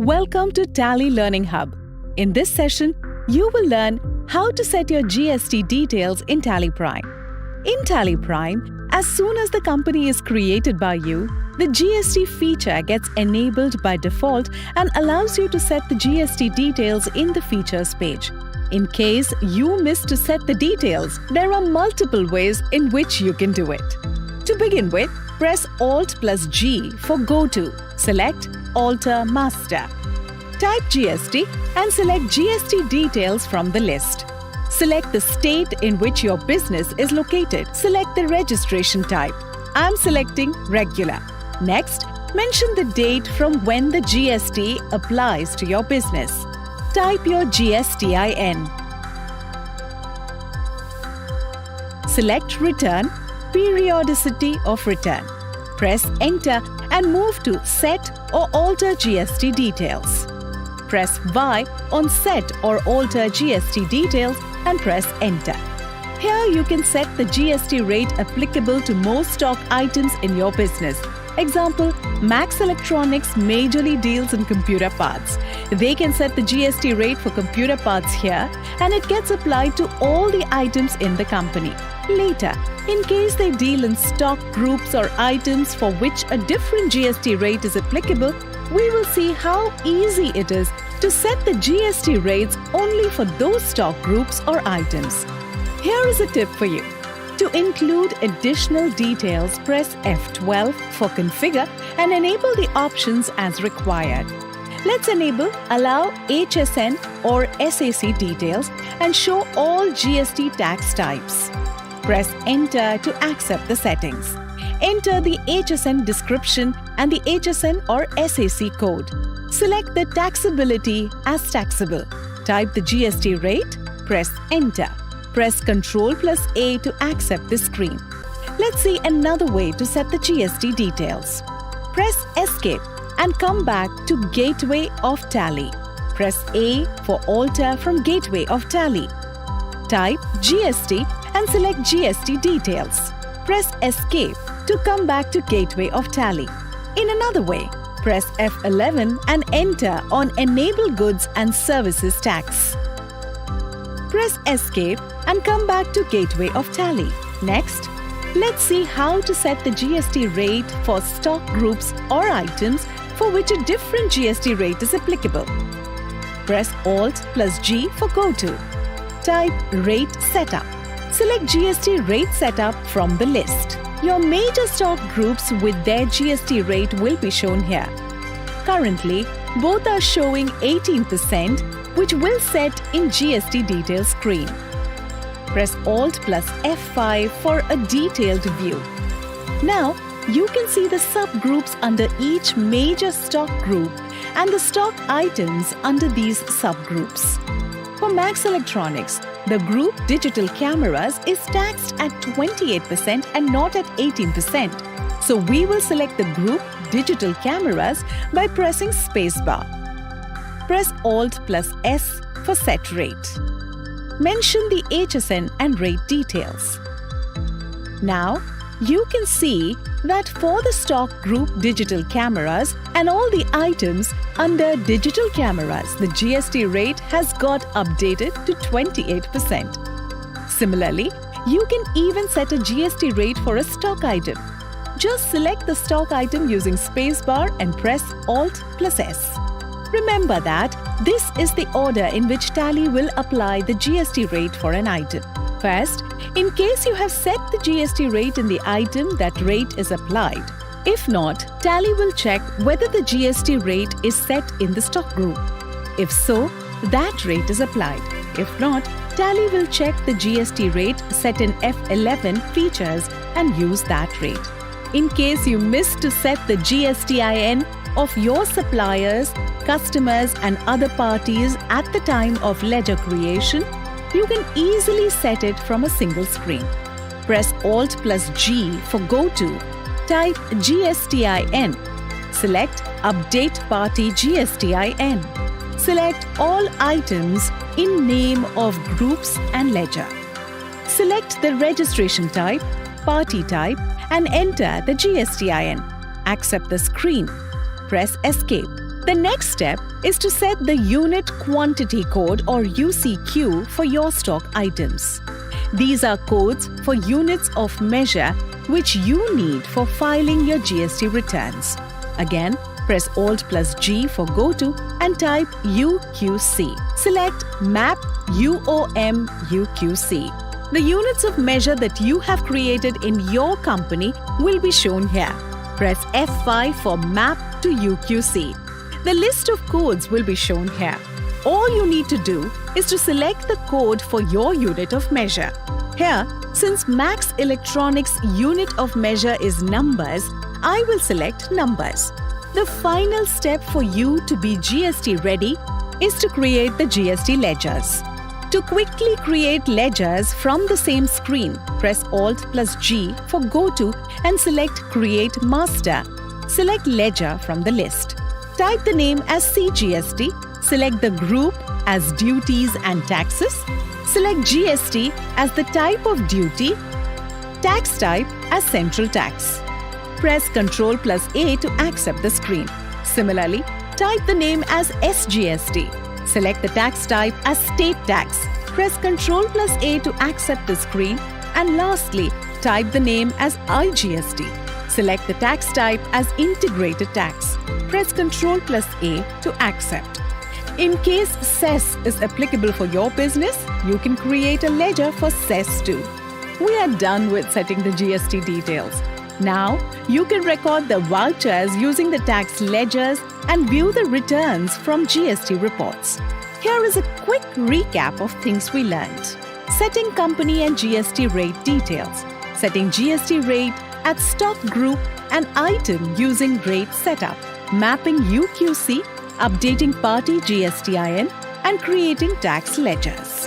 Welcome to Tally Learning Hub. In this session, you will learn how to set your GST details in Tally Prime. In Tally Prime, as soon as the company is created by you, the GST feature gets enabled by default and allows you to set the GST details in the Features page. In case you miss to set the details, there are multiple ways in which you can do it. To begin with, press Alt+G for Go To. Select Alter Master. Type GST and select GST details from the list. Select the state in which your business is located. Select the registration type. I'm selecting Regular. Next, mention the date from when the GST applies to your business. Type your GSTIN. Select Return, Periodicity of Return. Press Enter and move to Set or Alter GST Details. Press Y on Set or Alter GST Details and press Enter. Here you can set the GST rate applicable to most stock items in your business. Example, Max Electronics majorly deals in computer parts. They can set the GST rate for computer parts here and it gets applied to all the items in the company. Later, in case they deal in stock groups or items for which a different GST rate is applicable, we will see how easy it is to set the GST rates only for those stock groups or items. Here is a tip for you. To include additional details, press F12 for Configure and enable the options as required. Let's enable Allow HSN or SAC details and show all GST tax types. Press Enter to accept the settings. Enter the HSN description and the HSN or SAC code. Select the taxability as taxable. Type the GST rate, press Enter. Press Ctrl+A to accept the screen. Let's see another way to set the GST details. Press Escape and come back to Gateway of Tally. Press A for Alter from Gateway of Tally. Type GST and select GST details. Press Escape to come back to Gateway of Tally. In another way, press F11 and enter on Enable Goods and Services Tax. Press Escape and come back to Gateway of Tally. Next, let's see how to set the GST rate for stock groups or items for which a different GST rate is applicable. Press Alt+G for Go To. Type Rate Setup. Select GST Rate Setup from the list. Your major stock groups with their GST rate will be shown here. Currently, both are showing 18%, which will set in GST Details screen. Press Alt+F5 for a detailed view. Now, you can see the subgroups under each major stock group and the stock items under these subgroups. For Max Electronics, the group Digital Cameras is taxed at 28% and not at 18%. So we will select the group Digital Cameras by pressing Spacebar. Press Alt+S for Set Rate. Mention the HSN and rate details. Now, you can see that for the stock group Digital Cameras and all the items under Digital Cameras, the GST rate has got updated to 28%. Similarly, you can even set a GST rate for a stock item. Just select the stock item using Spacebar and press Alt+S. Remember that this is the order in which Tally will apply the GST rate for an item. First, in case you have set the GST rate in the item, that rate is applied. If not, Tally will check whether the GST rate is set in the stock group. If so, that rate is applied. If not, Tally will check the GST rate set in F11 Features and use that rate. In case you missed to set the GSTIN of your suppliers, customers and other parties at the time of ledger creation, you can easily set it from a single screen. Press Alt+G for Go To. Type GSTIN. Select Update Party GSTIN. Select all items in name of groups and ledger. Select the registration type, party type and enter the GSTIN. Accept the screen. Press Escape. The next step is to set the Unit Quantity Code or UCQ for your stock items. These are codes for units of measure which you need for filing your GST returns. Again, press Alt plus G for Go To and type UQC. Select Map UOM UQC. The units of measure that you have created in your company will be shown here. Press F5 for Map to UQC. The list of codes will be shown here. All you need to do is to select the code for your unit of measure. Here, since Max Electronics' unit of measure is numbers, I will select numbers. The final step for you to be GST ready is to create the GST ledgers. To quickly create ledgers from the same screen, press Alt plus G for Go To and select Create Master. Select Ledger from the list. Type the name as CGST, select the group as Duties and Taxes, select GST as the type of duty, tax type as Central Tax. Press Ctrl plus A to accept the screen. Similarly, type the name as SGST. Select the tax type as State Tax. Press Ctrl plus A to accept the screen. And lastly, type the name as IGST. Select the tax type as Integrated Tax. Press Ctrl plus A to accept. In case cess is applicable for your business, you can create a ledger for cess too. We are done with setting the GST details. Now, you can record the vouchers using the tax ledgers and view the returns from GST reports. Here is a quick recap of things we learned. Setting company and GST rate details. Setting GST rate at stock group and item using rate setup. Mapping UQC, updating party GSTIN, and creating tax ledgers.